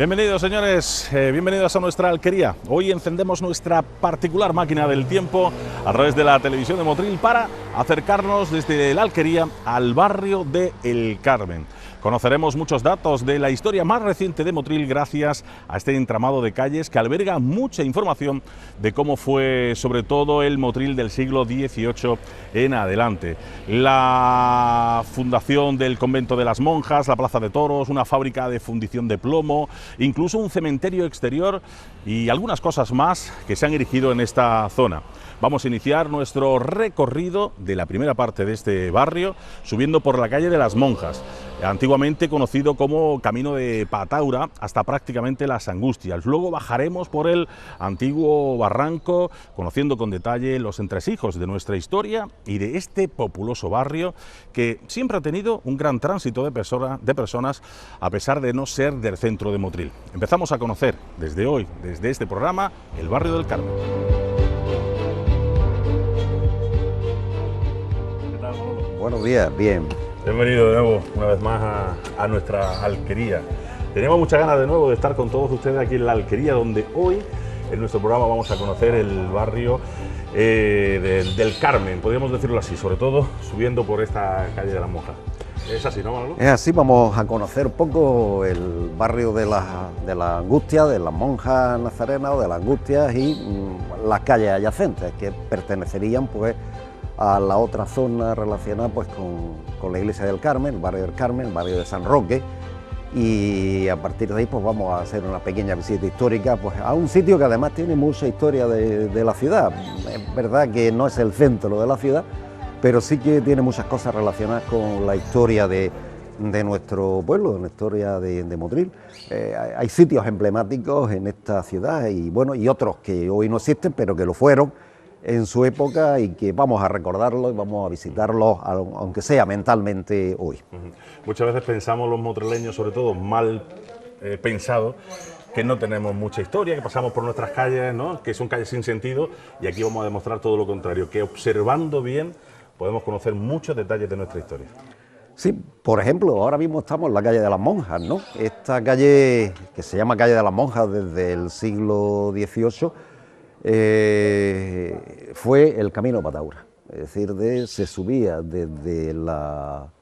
Bienvenidos, señores, bienvenidos a nuestra alquería. Hoy encendemos nuestra particular máquina del tiempo a través de la televisión de Motril para acercarnos desde la alquería al barrio de El Carmen. Conoceremos muchos datos de la historia más reciente de Motril gracias a este entramado de calles que alberga mucha información de cómo fue sobre todo el Motril del siglo XVIII en adelante. La fundación del convento de las monjas, la plaza de toros, una fábrica de fundición de plomo, incluso un cementerio exterior y algunas cosas más que se han erigido en esta zona. Vamos a iniciar nuestro recorrido de la primera parte de este barrio, subiendo por la calle de las Monjas, antiguamente conocido como Camino de Pataura, hasta prácticamente Las Angustias. Luego bajaremos por el antiguo barranco, conociendo con detalle los entresijos de nuestra historia y de este populoso barrio que siempre ha tenido un gran tránsito de personas, a pesar de no ser del centro de Motril. Empezamos a conocer desde hoy, desde este programa, el barrio del Carmen. Buenos días, bien. Bienvenido de nuevo, una vez más, a nuestra alquería. Teníamos muchas ganas de nuevo de estar con todos ustedes aquí en la alquería, donde hoy en nuestro programa vamos a conocer el barrio del Carmen, podríamos decirlo así, sobre todo subiendo por esta calle de las Monjas. ¿Es así, no, Manolo? Es así, vamos a conocer un poco el barrio de la Angustia, de las Monjas Nazarenas o de las Angustias y las calles adyacentes que pertenecerían pues a la otra zona relacionada pues con la iglesia del Carmen, el barrio del Carmen, el barrio de San Roque, y a partir de ahí pues vamos a hacer una pequeña visita histórica pues a un sitio que además tiene mucha historia de la ciudad. Es verdad que no es el centro de la ciudad, pero sí que tiene muchas cosas relacionadas con la historia de nuestro pueblo, de la historia de Motril. Hay sitios emblemáticos en esta ciudad y bueno, y otros que hoy no existen, pero que lo fueron en su época y que vamos a recordarlos y vamos a visitarlos, aunque sea mentalmente hoy. Muchas veces pensamos los motrileños, sobre todo mal pensados, que no tenemos mucha historia, que pasamos por nuestras calles, ¿no?, que son calles sin sentido, y aquí vamos a demostrar todo lo contrario, que observando bien podemos conocer muchos detalles de nuestra historia. Sí, por ejemplo, ahora mismo estamos en la calle de las Monjas, ¿no? Esta calle, que se llama calle de las Monjas desde el siglo XVIII, fue el camino de Pataura, es decir, se subía desde la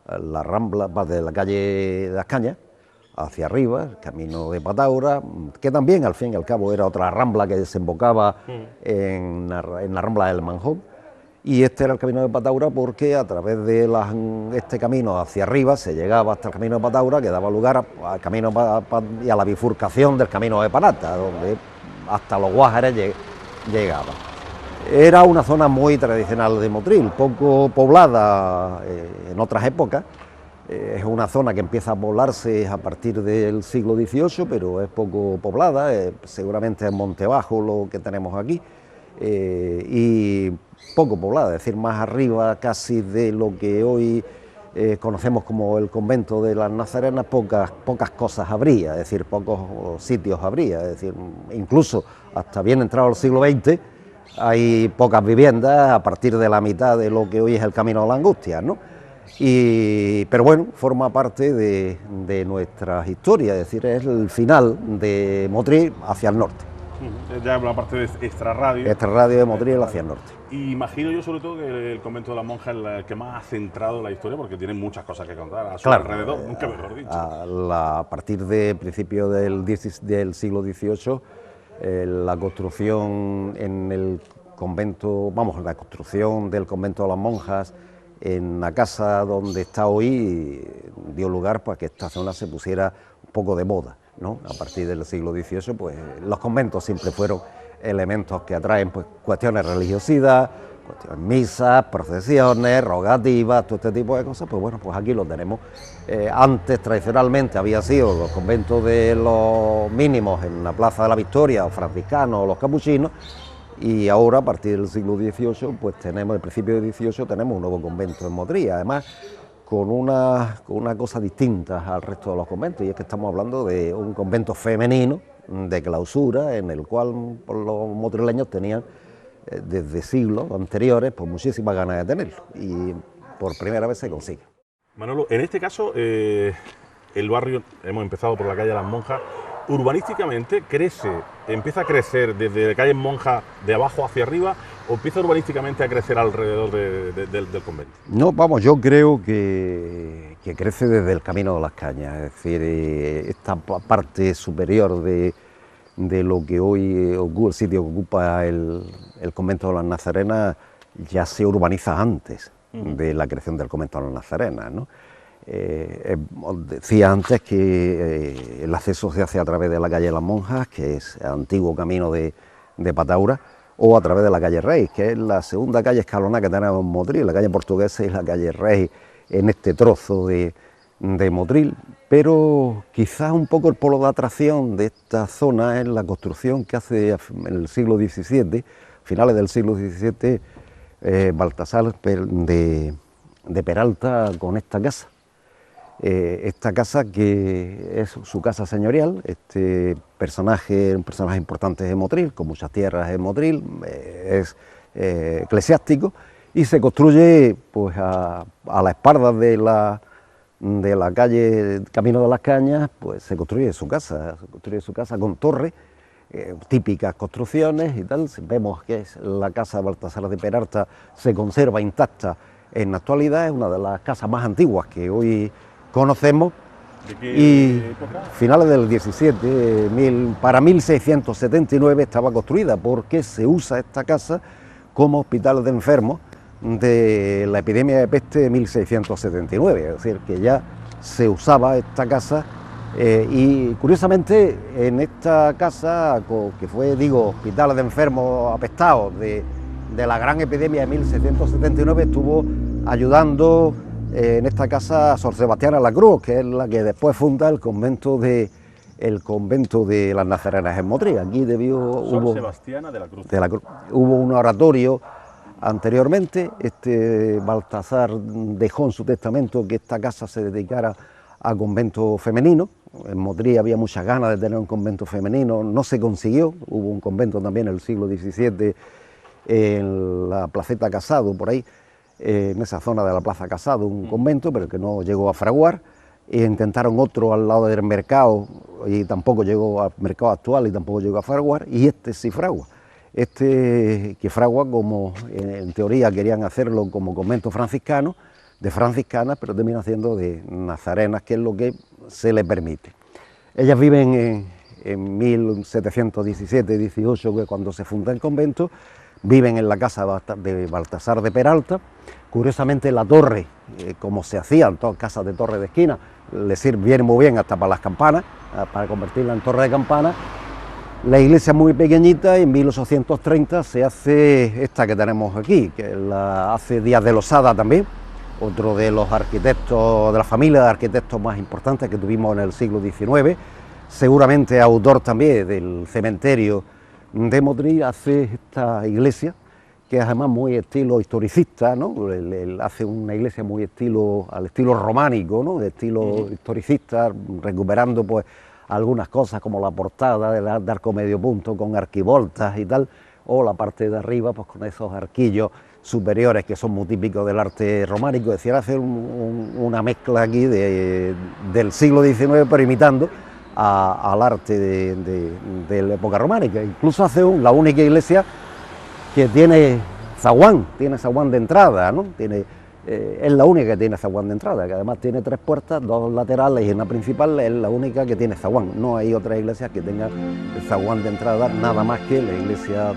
rambla, de la calle de las Cañas hacia arriba, el camino de Pataura, que también al fin y al cabo era otra rambla que desembocaba en la rambla del Manjón, y este era el camino de Pataura porque a través de este camino hacia arriba se llegaba hasta el camino de Pataura, que daba lugar al camino y a la bifurcación del camino de Panata, donde hasta los Guájares llegaba. Era una zona muy tradicional de Motril, poco poblada en otras épocas. Es una zona que empieza a poblarse a partir del siglo XVIII, pero es poco poblada, seguramente es Montebajo lo que tenemos aquí, y poco poblada, es decir, más arriba casi de lo que hoy conocemos como el convento de las Nazarenas, pocas cosas habría, es decir, pocos sitios habría, es decir, incluso hasta bien entrado el siglo XX hay pocas viviendas a partir de la mitad de lo que hoy es el camino de la Angustia, ¿no? Pero bueno, forma parte de nuestras historias, es decir, es el final de Motril hacia el norte. Ya la parte de extrarradio. Extrarradio de Motril hacia el norte. Y imagino yo sobre todo que el convento de las monjas es el que más ha centrado la historia, porque tiene muchas cosas que contar a su alrededor, nunca mejor dicho. A partir de principios del siglo XVIII, la construcción en el convento, la construcción del convento de las monjas en la casa donde está hoy dio lugar para que esta zona se pusiera un poco de moda, ¿no? A partir del siglo XVIII, pues los conventos siempre fueron elementos que atraen pues cuestiones de religiosidad, cuestiones, misas, procesiones, rogativas, todo este tipo de cosas. Pues bueno, pues aquí lo tenemos. Antes tradicionalmente había sido los conventos de los mínimos en la Plaza de la Victoria, los franciscanos o los capuchinos, y ahora a partir del siglo XVIII, pues tenemos, el principio del XVIII, tenemos un nuevo convento en Motril, además con una cosa distinta al resto de los conventos, y es que estamos hablando de un convento femenino de clausura, en el cual los motrileños tenían desde siglos anteriores pues muchísimas ganas de tenerlo, y por primera vez se consigue. Manolo, en este caso, el barrio, hemos empezado por la calle de las Monjas, urbanísticamente empieza a crecer desde calle Monja de abajo hacia arriba, o empieza urbanísticamente a crecer alrededor del convento? No, vamos, yo creo que crece desde el Camino de las Cañas, es decir, esta parte superior de lo que hoy ocupa, el sitio que ocupa el convento de las Nazarenas, ya se urbaniza antes de la creación del convento de las Nazarenas, ¿no? Os decía antes que el acceso se hace a través de la calle Las Monjas, que es el antiguo camino de Pataura, o a través de la calle Rey, que es la segunda calle escalonada que tenemos en Motril, la calle Portuguesa y la calle Rey, en este trozo de Motril. Pero quizás un poco el polo de atracción de esta zona es la construcción que hace en el siglo XVII, finales del siglo XVII, Baltasar de Peralta con esta casa. Esta casa que es su casa señorial, un personaje importante de Motril, con muchas tierras en Motril, es eclesiástico, y se construye pues a la espalda de la calle Camino de las Cañas, pues se construye su casa con torre, típicas construcciones y tal. Vemos que es la casa de Baltasar de Peralta, se conserva intacta en la actualidad, es una de las casas más antiguas que hoy conocemos. ¿De qué y época? Finales del 17, para 1679 estaba construida, porque se usa esta casa como hospital de enfermos de la epidemia de peste de 1679, es decir, que ya se usaba esta casa. Y curiosamente en esta casa, que fue, digo, hospital de enfermos apestados de la gran epidemia de 1679, estuvo ayudando en esta casa Sor Sebastiana la Cruz, que es la que después funda el convento de las Nazarenas en Motril. Aquí Sor Sebastiana de la Cruz. Hubo un oratorio anteriormente. Baltasar dejó en su testamento que esta casa se dedicara a convento femenino. En Motril había muchas ganas de tener un convento femenino, no se consiguió. Hubo un convento también en el siglo XVII en la Placeta Casado, por ahí, en esa zona de la Plaza Casado, un convento, pero que no llegó a fraguar. Intentaron otro al lado del mercado y tampoco llegó al mercado actual y tampoco llegó a fraguar, y este sí fragua. Que fragua, como en teoría querían hacerlo como convento franciscano, de franciscanas, pero termina siendo de nazarenas, que es lo que se les permite. Ellas viven en 1717-18, que es cuando se funda el convento, viven en la casa de Baltasar de Peralta. Curiosamente la torre, como se hacían todas casas de torre de esquina, les viene muy bien hasta para las campanas, para convertirla en torre de campana. La iglesia es muy pequeñita y en 1830 se hace esta que tenemos aquí, que la hace Díaz de Losada también, otro de los arquitectos, de la familia de arquitectos más importantes que tuvimos en el siglo XIX, seguramente autor también del cementerio de Motril. Hace esta iglesia, que es además muy estilo historicista, ¿no? Hace una iglesia muy al estilo románico, ¿no? De estilo historicista, recuperando pues algunas cosas como la portada de arco medio punto con arquivoltas y tal, o la parte de arriba pues con esos arquillos superiores que son muy típicos del arte románico. Es decir, hacer una mezcla aquí del siglo XIX, pero imitando al arte de la época románica. Incluso hace la única iglesia que tiene zaguán de entrada, ¿no? Es la única que tiene zaguán de entrada, que además tiene 3 puertas, 2 laterales y una principal, es la única que tiene zaguán. No hay otras iglesias que tengan el zaguán de entrada, nada más que la iglesia,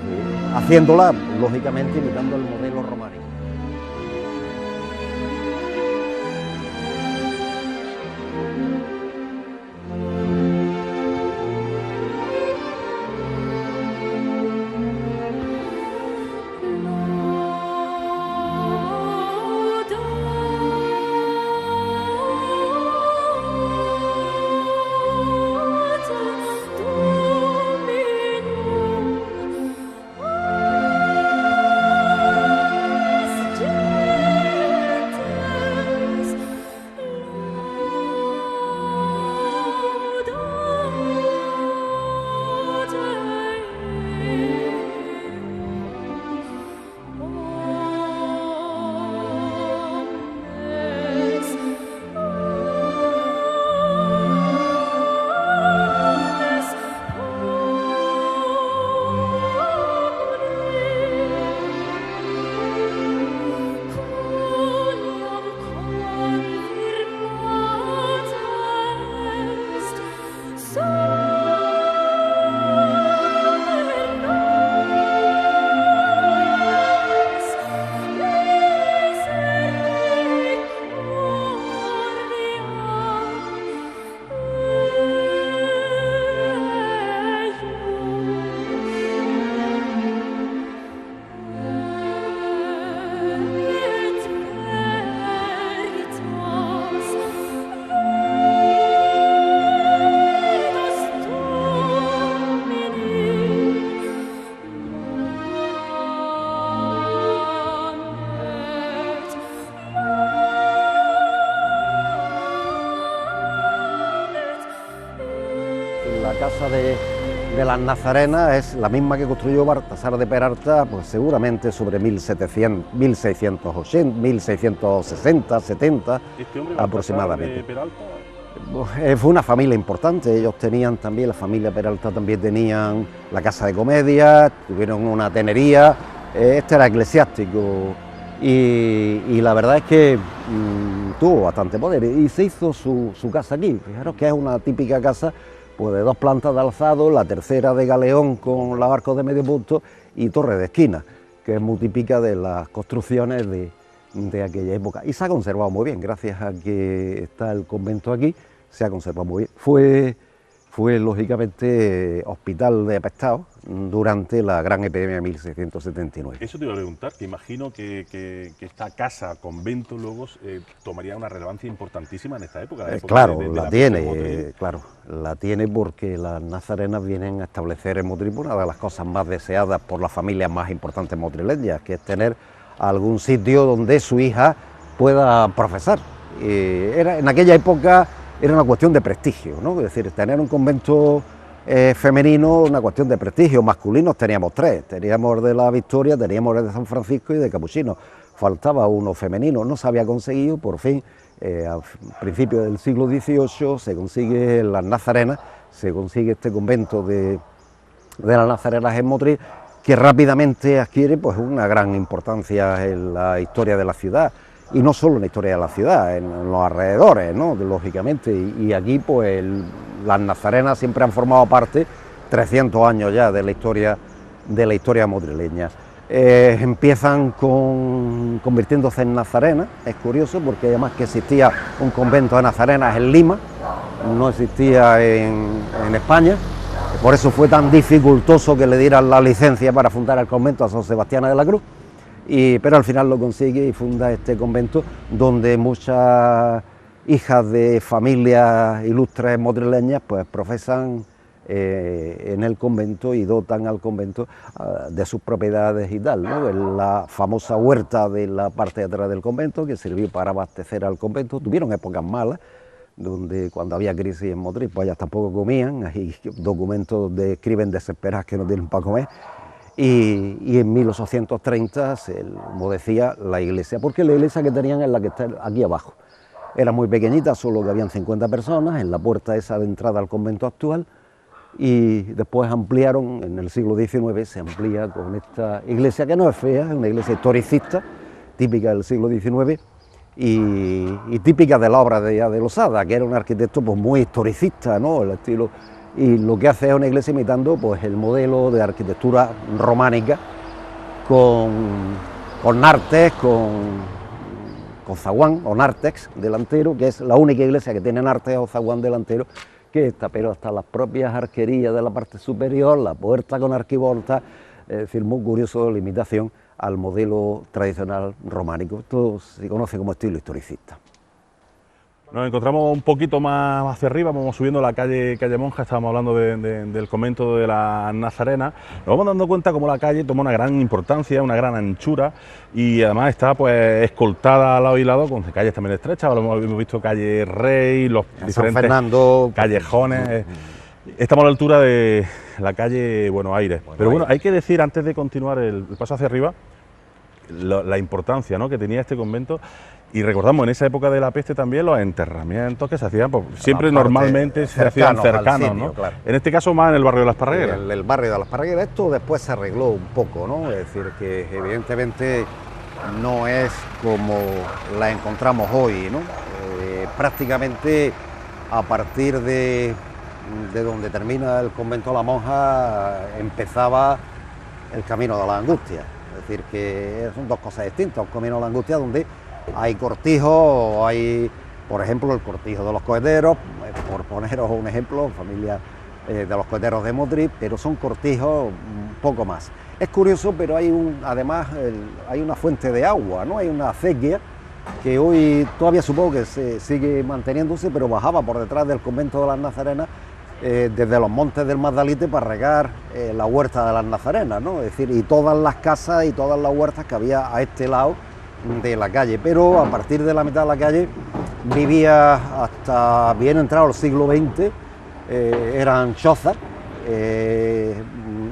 haciéndola, lógicamente, imitando el modelo románico. las Nazarenas es la misma que construyó Baltasar de Peralta, pues seguramente sobre 1700, 1680, 1660, 70 aproximadamente. Fue una familia importante, ellos tenían también, la familia Peralta también tenían la casa de comedia, tuvieron una tenería, este era eclesiástico y la verdad es que tuvo bastante poder y se hizo su casa aquí. Fijaros que es una típica casa pues de 2 plantas de alzado, la tercera de galeón con los arcos de medio punto y torre de esquina, que es muy típica de las construcciones de aquella época. Y se ha conservado muy bien, gracias a que está el convento aquí, se ha conservado muy bien. Fue lógicamente hospital de apestados durante la gran epidemia de 1679. Eso te iba a preguntar, que imagino que esta casa, convento, luego tomaría una relevancia importantísima en esta época. Claro, la tiene porque las nazarenas vienen a establecer en Motril una de las cosas más deseadas por las familias más importantes motrileñas, que es tener algún sitio donde su hija pueda profesar. En aquella época era una cuestión de prestigio, ¿no? Es decir, tener un convento femenino, una cuestión de prestigio. Masculinos teníamos 3, teníamos el de la Victoria, teníamos el de San Francisco y de Capuchino. Faltaba uno femenino, no se había conseguido, por fin, a principios del siglo XVIII se consigue las Nazarenas, se consigue este convento de las Nazarenas en Motril, que rápidamente adquiere pues una gran importancia en la historia de la ciudad. Y no solo en la historia de la ciudad, en los alrededores, ¿no? Lógicamente, y aquí pues las nazarenas siempre han formado parte, 300 años ya de la historia motrileña. Empiezan convirtiéndose en nazarenas, es curioso porque además que existía un convento de nazarenas en Lima, no existía en España, por eso fue tan dificultoso que le dieran la licencia para fundar el convento a San Sebastián de la Cruz. Pero al final lo consigue y funda este convento donde muchas hijas de familias ilustres motrileñas pues profesan en el convento y dotan al convento de sus propiedades y tal, ¿no? En la famosa huerta de la parte de atrás del convento, que sirvió para abastecer al convento. Tuvieron épocas malas, donde cuando había crisis en Motril pues ellas tampoco comían, hay documentos describen desesperadas que no tienen para comer. Y en 1830 como decía, la iglesia, porque la iglesia que tenían es la que está aquí abajo. Era muy pequeñita, solo que habían 50 personas, en la puerta esa de entrada al convento actual, y después ampliaron, en el siglo XIX se amplía con esta iglesia que no es fea, es una iglesia historicista, típica del siglo XIX, y típica de la obra de Losada, que era un arquitecto pues, muy historicista, ¿no? El estilo. Y lo que hace es una iglesia imitando pues, el modelo de arquitectura románica con nártex, con zaguán o nártex delantero, que es la única iglesia que tiene nártex o zaguán delantero, que está, pero hasta las propias arquerías de la parte superior, la puerta con arquivolta, es decir, muy curioso la imitación al modelo tradicional románico. Esto se conoce como estilo historicista. Nos encontramos un poquito más hacia arriba, vamos subiendo la calle Monja, estábamos hablando del convento de la Nazarena. Nos vamos dando cuenta como la calle toma una gran importancia, una gran anchura y además está pues escoltada al lado y lado con calles también estrechas. Hemos visto calle Rey, los diferentes Fernando, callejones. Estamos a la altura de la calle Buenos Aires. Pero bueno, hay que decir antes de continuar el paso hacia arriba la importancia, ¿no?, que tenía este convento. Y recordamos en esa época de la peste también los enterramientos que se hacían, pues, siempre normalmente se hacían cercanos, sitio, ¿no? Claro. En este caso más en el barrio de las Parragueras. El barrio de las Parragueras, esto después se arregló un poco, ¿no? Es decir, que evidentemente no es como la encontramos hoy, ¿no? Prácticamente a partir de donde termina el convento de la Monja empezaba el camino de la Angustia. Es decir, que son dos cosas distintas, un camino de la Angustia donde hay cortijos, hay, por ejemplo, el cortijo de los coheteros, por poneros un ejemplo, familia de los coheteros de Motril, pero son cortijos un poco más. Es curioso, pero además hay una fuente de agua, ¿no? Hay una acequia que hoy todavía supongo que se sigue manteniéndose, pero bajaba por detrás del convento de las Nazarenas desde los montes del Magdalite para regar la huerta de las Nazarenas, ¿no? Es decir, y todas las casas y todas las huertas que había a este lado de la calle, pero a partir de la mitad de la calle vivía hasta bien entrado el siglo XX, eran chozas,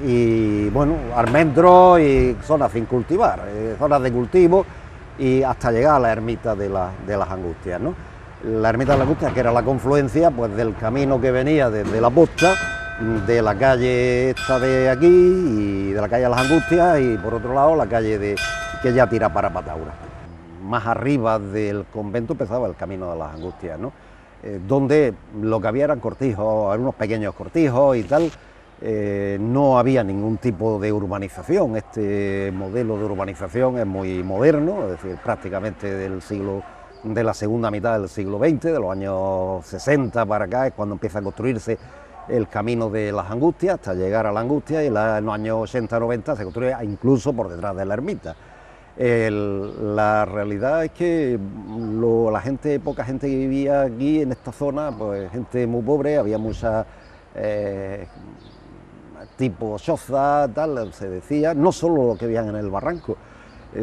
y bueno, almendros y zonas sin cultivar, zonas de cultivo, y hasta llegar a la ermita de las Angustias, ¿no? La ermita de las Angustias, que era la confluencia pues del camino que venía desde la posta, de la calle esta de aquí y de la calle de las Angustias, y por otro lado la calle que ya tira para Pataura. Más arriba del convento empezaba el camino de las Angustias, ¿no? Donde lo que había eran cortijos, algunos pequeños cortijos y tal. No había ningún tipo de urbanización. Este modelo de urbanización es muy moderno, es decir, prácticamente de la segunda mitad del siglo XX, de los años 60 para acá, es cuando empieza a construirse el camino de las Angustias hasta llegar a la Angustia, y en los años 80-90 se construye incluso por detrás de la ermita. La realidad es que poca gente que vivía aquí en esta zona, pues gente muy pobre, había muchas tipo choza, tal, se decía, no solo los que vivían en el barranco,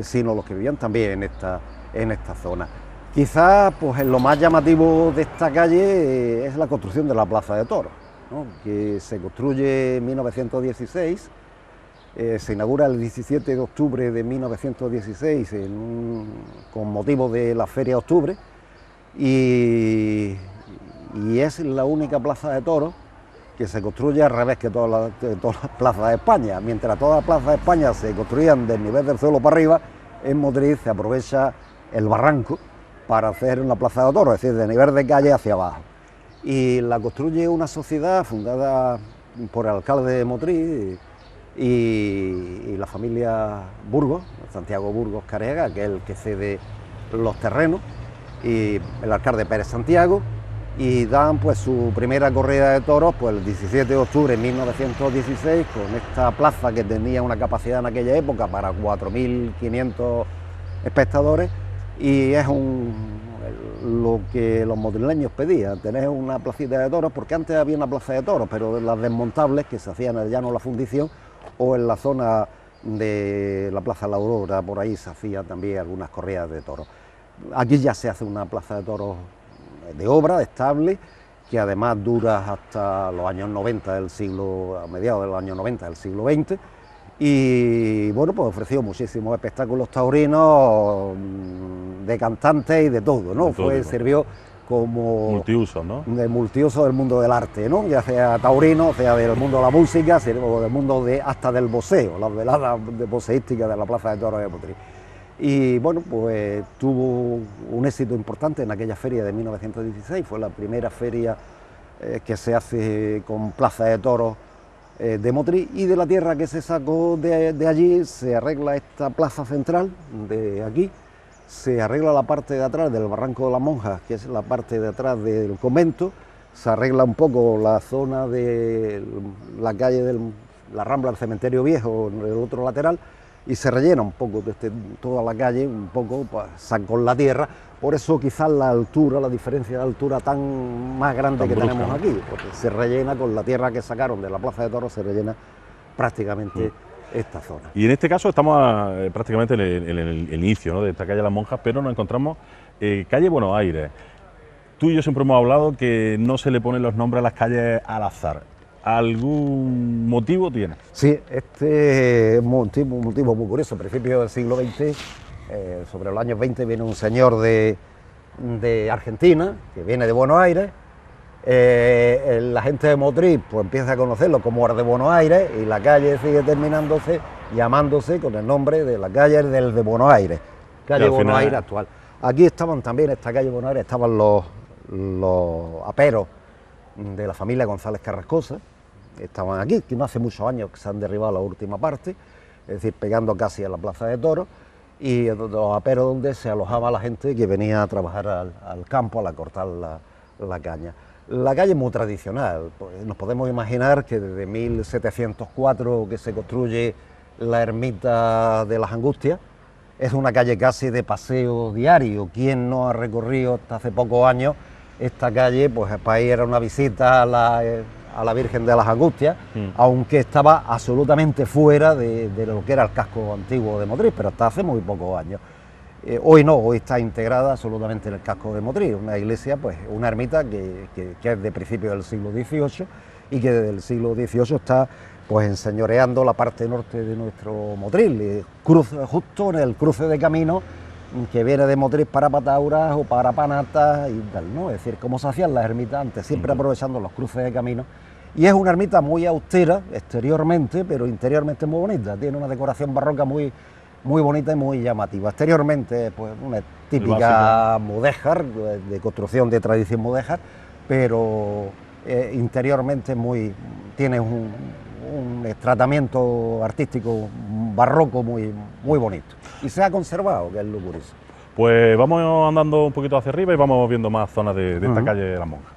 sino los que vivían también en esta zona. Quizás pues lo más llamativo de esta calle es la construcción de la Plaza de Toros, ¿no? Que se construye en 1916. Se inaugura el 17 de octubre de 1916 con motivo de la Feria de Octubre, y es la única plaza de toros que se construye al revés que todas las plazas de España. Mientras todas las plazas de España se construían del nivel del suelo para arriba, en Madrid se aprovecha el barranco para hacer una plaza de toros, es decir, de nivel de calle hacia abajo. Y la construye una sociedad fundada por el alcalde de Motril y la familia Burgos, Santiago Burgos Carega, que es el que cede los terrenos, y el alcalde Pérez Santiago, y dan pues su primera corrida de toros pues el 17 de octubre de 1916, con esta plaza que tenía una capacidad en aquella época para 4.500 espectadores, y es lo que los madrileños pedían, tener una placita de toros, porque antes había una plaza de toros, pero las desmontables que se hacían en el llano de la Fundición o en la zona de la Plaza La Aurora, por ahí se hacían también algunas corridas de toros. Aquí ya se hace una plaza de toros de obra, estable, que además dura hasta los años 90 del siglo, a mediados de los años 90 del siglo XX, y bueno, pues ofreció muchísimos espectáculos taurinos, de cantantes y de todo, ¿no? Sirvió como multiuso, ¿no? De multiuso del mundo del arte, ¿no? Ya sea taurino, sea del mundo de la música, sea del mundo hasta del boxeo, las veladas boxeísticas de la Plaza de Toros de Motril. Y bueno, pues tuvo un éxito importante en aquella feria de 1916, fue la primera feria que se hace con plaza de toros de Motril, y de la tierra que se sacó de allí se arregla esta plaza central de aquí, se arregla la parte de atrás del Barranco de las Monjas, que es la parte de atrás del convento, se arregla un poco la zona de la calle la Rambla del Cementerio Viejo en el otro lateral, y se rellena un poco toda la calle, un poco pues, con la tierra. Por eso quizás la altura, la diferencia de altura tan más grande tan que brusca, tenemos aquí, porque se rellena con la tierra que sacaron de la Plaza de Toros, se rellena prácticamente esta zona. Y en este caso estamos prácticamente en el inicio, ¿no?, de esta calle de las Monjas, pero nos encontramos calle Buenos Aires. Tú y yo siempre hemos hablado que no se le ponen los nombres a las calles al azar. ¿Algún motivo tiene? Sí, este es un motivo muy curioso. A principios del siglo XX, sobre los años 20, viene un señor de Argentina, que viene de Buenos Aires. La gente de Motril pues empieza a conocerlo como el de Buenos Aires, y la calle sigue llamándose con el nombre de la calle del de Buenos Aires, calle Buenos Aires actual. Aquí estaban también, esta calle Buenos Aires, estaban los aperos de la familia González Carrascosa, estaban aquí, que no hace muchos años que se han derribado la última parte, es decir, pegando casi a la Plaza de Toros, y los aperos donde se alojaba la gente que venía a trabajar al campo, a cortar la caña. La calle es muy tradicional, pues nos podemos imaginar que desde 1704 que se construye la ermita de las Angustias, es una calle casi de paseo diario. ¿Quién no ha recorrido hasta hace pocos años esta calle? Pues para ir a una visita a la Virgen de las Angustias, aunque estaba absolutamente fuera de lo que era el casco antiguo de Motril, pero hasta hace muy pocos años. Hoy no, hoy está integrada absolutamente en el casco de Motril, una iglesia, pues una ermita que es de principios del siglo XVIII, y que desde el siglo XVIII está pues enseñoreando la parte norte de nuestro Motril, justo en el cruce de camino que viene de Motril para Patauras o para Panata y tal, ¿no? Es decir, como se hacían las ermitas antes, siempre aprovechando los cruces de camino. Y es una ermita muy austera exteriormente, pero interiormente muy bonita. Tiene una decoración barroca muy bonita y muy llamativa. Exteriormente, pues una típica mudéjar, de construcción de tradición mudéjar, pero interiormente tiene un tratamiento artístico barroco muy bonito. Y se ha conservado, que es lo curioso. Pues vamos andando un poquito hacia arriba y vamos viendo más zonas de esta calle de las Monjas.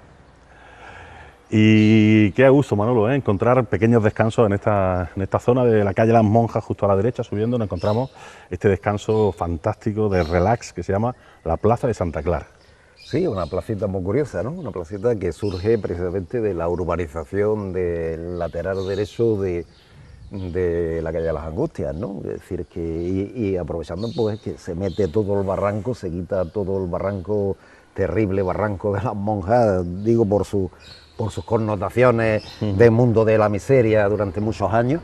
Y qué a gusto, Manolo, encontrar pequeños descansos en esta zona de la calle Las Monjas, justo a la derecha, subiendo, nos encontramos este descanso fantástico de relax que se llama la Plaza de Santa Clara. Sí, una placita muy curiosa, ¿no? Una placita que surge precisamente de la urbanización del lateral derecho de la calle de las Angustias, ¿no? Es decir, que y aprovechando pues que se mete todo el barranco, se quita todo el barranco, terrible barranco de las Monjas, digo por sus connotaciones del mundo de la miseria durante muchos años,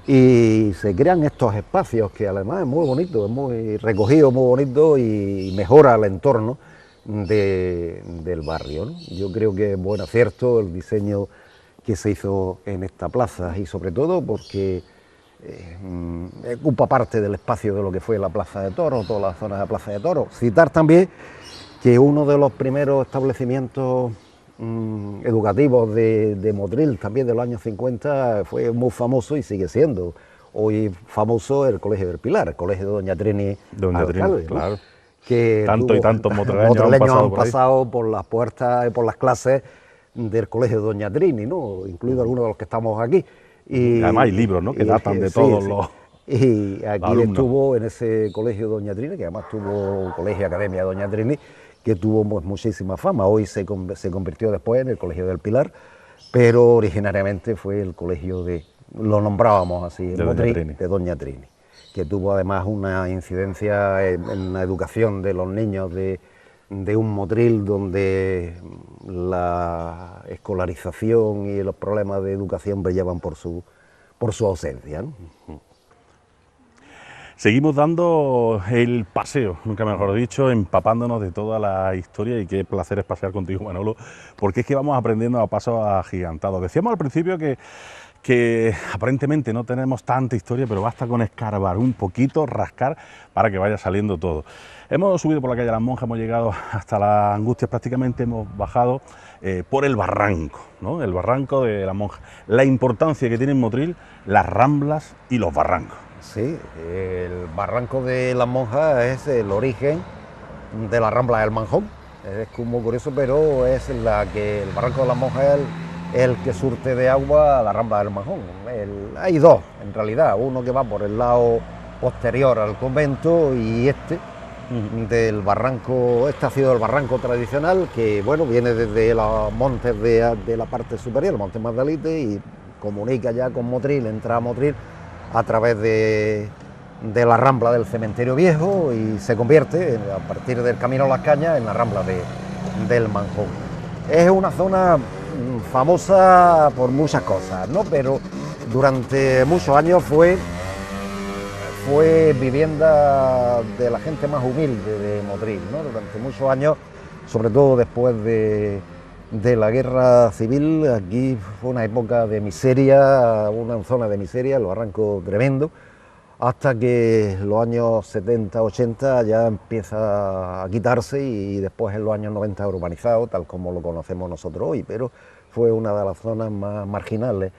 y se crean estos espacios que además es muy bonito, es muy recogido, muy bonito y mejora el entorno del barrio, ¿no? Yo creo que es buen acierto el diseño que se hizo en esta plaza y sobre todo porque ocupa parte del espacio de lo que fue la Plaza de Toros, toda la zona de la Plaza de Toros. Citar también que uno de los primeros establecimientos educativos de Motril, también de los años 50, fue muy famoso y sigue siendo hoy famoso el Colegio del Pilar, el Colegio de Doña Trini. Doña Trini, claro. Que tanto y tantos motrileños han pasado por las puertas y por las clases del Colegio de Doña Trini, ¿no? Incluido algunos de los que estamos aquí. Y además hay libros, ¿no?, que datan de todos los Y aquí alumnos. estuvo en ese Colegio de Doña Trini, que además tuvo Colegio Academia Doña Trini, que tuvo pues, muchísima fama. Hoy se convirtió después en el Colegio del Pilar, pero originariamente fue el colegio lo nombrábamos así, de Doña Trini, que tuvo además una incidencia en la educación de los niños de un Motril donde la escolarización y los problemas de educación brillaban por su ausencia, ¿no? Seguimos dando el paseo, nunca mejor dicho, empapándonos de toda la historia, y qué placer es pasear contigo, Manolo, porque es que vamos aprendiendo a pasos agigantados. Decíamos al principio que aparentemente no tenemos tanta historia, pero basta con escarbar un poquito, rascar, para que vaya saliendo todo. Hemos subido por la calle de las Monjas, hemos llegado hasta las Angustias, prácticamente hemos bajado por el barranco, ¿no? El barranco de las Monjas. La importancia que tiene en Motril las ramblas y los barrancos. Sí, el barranco de las Monjas es el origen de la rambla del Manjón. Es como curioso, pero es el barranco de las Monjas es el que surte de agua a la rambla del Manjón. Hay dos, en realidad, uno que va por el lado posterior al convento y del barranco, este ha sido el barranco tradicional que, bueno, viene desde los montes de la parte superior, los montes Magdalite, y comunica ya con Motril, entra a Motril a través de la rambla del Cementerio Viejo y se convierte, a partir del Camino a las Cañas, en la rambla del Manjón. Es una zona famosa por muchas cosas, ¿no? Pero durante muchos años fue vivienda de la gente más humilde de Motril, ¿no? Durante muchos años, sobre todo después de la guerra civil, aquí fue una época de miseria, una zona de miseria, el barranco tremendo, hasta que los años 70, 80 ya empieza a quitarse y después en los años 90 urbanizado, tal como lo conocemos nosotros hoy, pero fue una de las zonas más marginales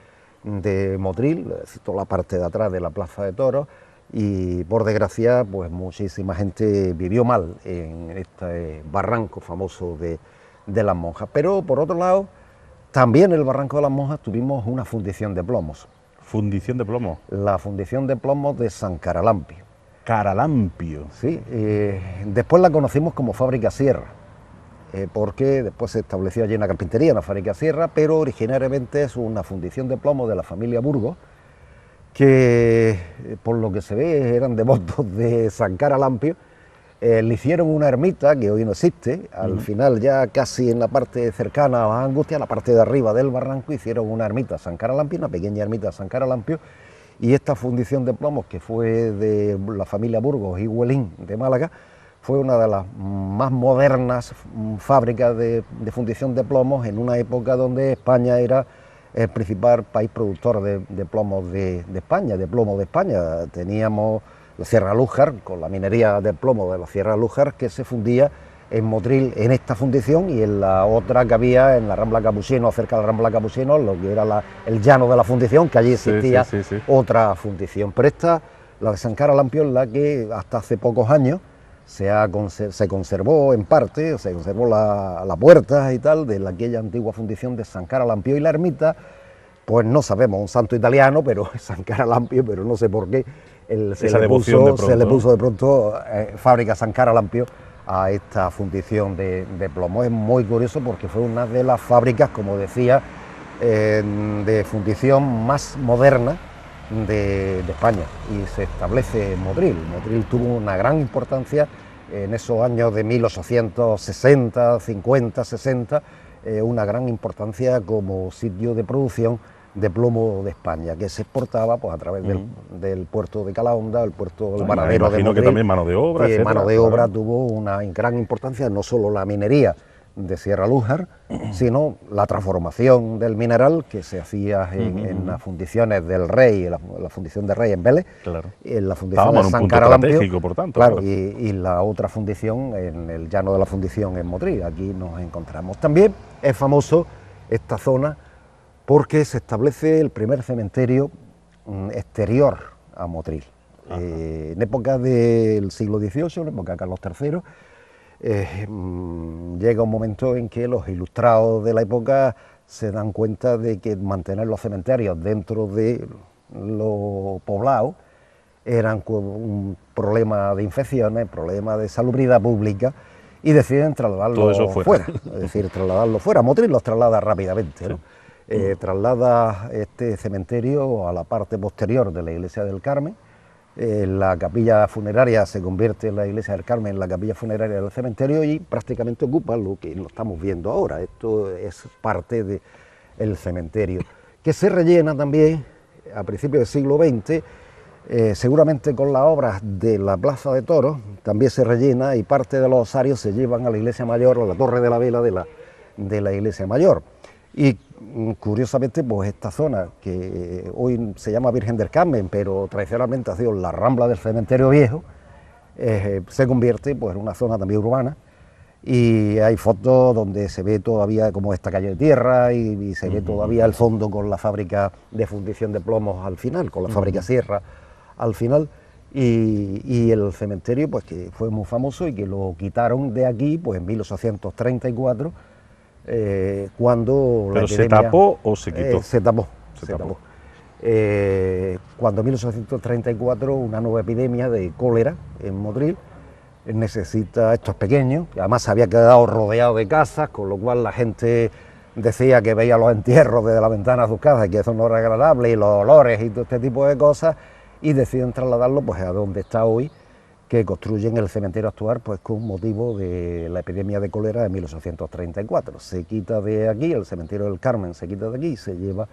de Motril, toda la parte de atrás de la Plaza de Toros, y por desgracia pues muchísima gente vivió mal en este barranco famoso de las Monjas. Pero por otro lado, también en el barranco de las Monjas tuvimos una fundición de plomos. ¿Fundición de plomo? La fundición de plomos de San Caralampio. Caralampio. Sí, después la conocimos como Fábrica Sierra, porque después se estableció allí una carpintería, una fábrica Sierra, pero originariamente es una fundición de plomo de la familia Burgos, que por lo que se ve eran devotos de San Caralampio, Le hicieron una ermita que hoy no existe, al final ya casi en la parte cercana a las Angustias, la parte de arriba del barranco, hicieron una ermita San Caralampio, una pequeña ermita San Caralampio, y esta fundición de plomos, que fue de la familia Burgos y Huelín de Málaga, fue una de las más modernas fábricas de fundición de plomos en una época donde España era el principal país productor de plomos de España, de plomo de España. Teníamos la Sierra Lújar, con la minería de plomo de la Sierra Lújar, que se fundía en Motril en esta fundición y en la otra que había en la Rambla Capuchino, cerca de la Rambla Capuchino, lo que era el llano de la fundición, que allí existía otra fundición. Pero esta, la de San Caralampio, es la que hasta hace pocos años se conservó en parte, se conservó la puerta y tal de aquella antigua fundición de San Caralampio, y la ermita, pues no sabemos, un santo italiano, pero San Caralampio, pero no sé por qué se le puso de pronto fábrica San Caralampio a esta fundición de plomo. Es muy curioso porque fue una de las fábricas, como decía, de fundición más moderna de España, y se establece en Motril. Motril tuvo una gran importancia en esos años de 1860, 50, 60, una gran importancia como sitio de producción de plomo de España, que se exportaba pues a través del puerto de Calahonda, el puerto del Varadero de Motril. Que también mano de obra, etcétera, mano de obra tuvo una gran importancia, no solo la minería de Sierra Lújar, sino la transformación del mineral que se hacía en las fundiciones del Rey, la fundición del Rey en Vélez, en la fundición de San Caralampio, por tanto, y la otra fundición en el llano de la fundición en Motril. Aquí nos encontramos. También es famoso esta zona porque se establece el primer cementerio exterior a Motril. En época del siglo XVIII, en época de Carlos III, llega un momento en que los ilustrados de la época se dan cuenta de que mantener los cementerios dentro de los poblados eran un problema de infecciones, problema de salubridad pública, y deciden trasladarlo fuera, es decir, trasladarlo fuera. Motril los traslada rápidamente, ¿no? Traslada este cementerio a la parte posterior de la iglesia del Carmen. La capilla funeraria se convierte en la iglesia del Carmen, en la capilla funeraria del cementerio, y prácticamente ocupa lo que lo estamos viendo ahora. Esto es parte del cementerio, que se rellena también a principios del siglo XX, seguramente con las obras de la Plaza de Toros, también se rellena, y parte de los osarios se llevan a la iglesia mayor, a la Torre de la Vela de la iglesia mayor. Y curiosamente, pues esta zona, que hoy se llama Virgen del Carmen, pero tradicionalmente ha sido la Rambla del Cementerio Viejo, se convierte pues en una zona también urbana, y hay fotos donde se ve todavía como esta calle de tierra, y se ve todavía el fondo con la fábrica de fundición de plomos al final, con la fábrica Sierra al final, y el cementerio pues que fue muy famoso y que lo quitaron de aquí pues en 1834, cuando ¿Pero la epidemia, se tapó o se quitó? Se tapó. Cuando en 1834 una nueva epidemia de cólera en Motril necesita, estos pequeños, que además se había quedado rodeado de casas, con lo cual la gente decía que veía los entierros desde la ventana de sus casas, que eso no era agradable, y los olores y todo este tipo de cosas, y deciden trasladarlo pues a donde está hoy, que construyen el cementerio actual pues con motivo de la epidemia de cólera de 1834. Se quita de aquí, el cementerio del Carmen se quita de aquí y se lleva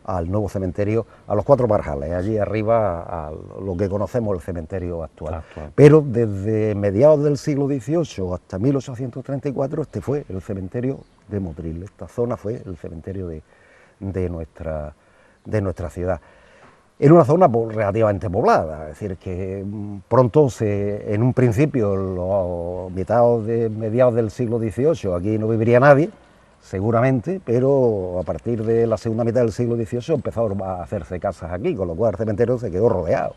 al nuevo cementerio, a los Cuatro Marjales, allí arriba a lo que conocemos el cementerio actual. Pero desde mediados del siglo XVIII hasta 1834 este fue el cementerio de Motril, esta zona fue el cementerio de nuestra ciudad. En una zona relativamente poblada, es decir, que pronto, en un principio, mediados del siglo XVIII, aquí no viviría nadie, seguramente, pero a partir de la segunda mitad del siglo XVIII empezaron a hacerse casas aquí, con lo cual el cementerio se quedó rodeado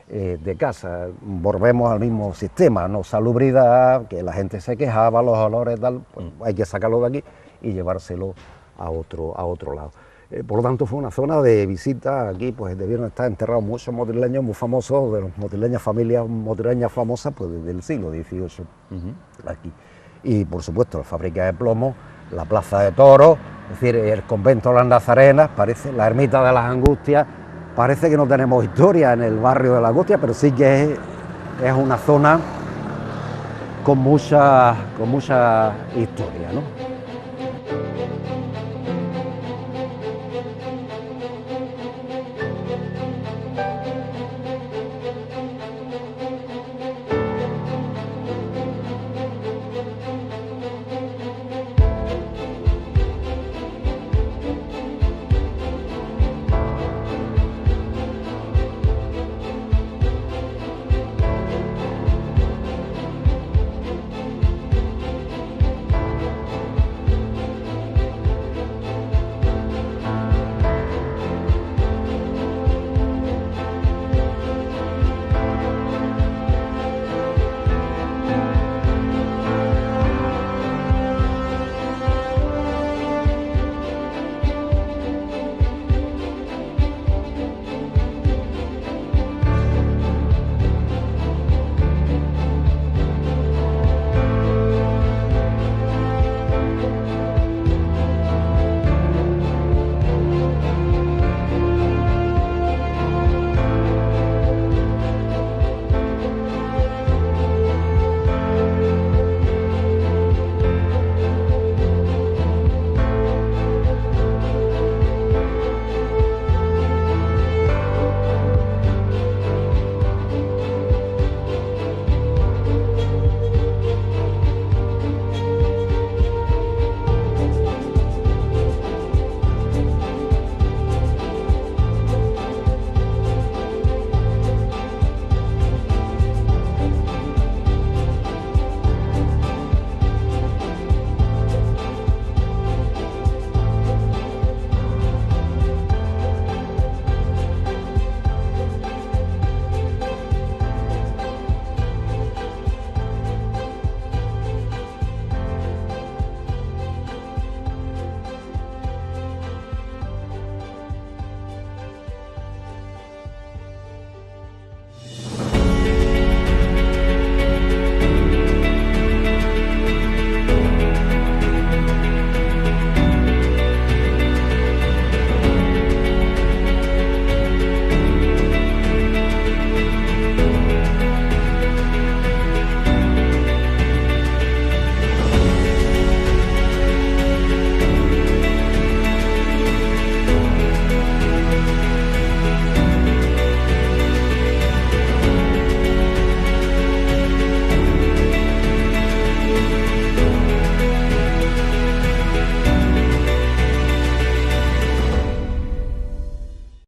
de casas. Volvemos al mismo sistema, no salubridad, que la gente se quejaba, los olores, tal, pues hay que sacarlo de aquí y llevárselo a otro lado. Por lo tanto, fue una zona de visita. Aquí pues debieron estar enterrados muchos motrileños muy famosos, de las motrileñas, familias motrileñas famosas pues desde el siglo XVIII aquí. Y por supuesto la fábrica de plomo, la Plaza de Toros, es decir, el convento de las Nazarenas, parece la ermita de las Angustias. Parece que no tenemos historia en el barrio de las Angustias, pero sí que es una zona con mucha historia, ¿no?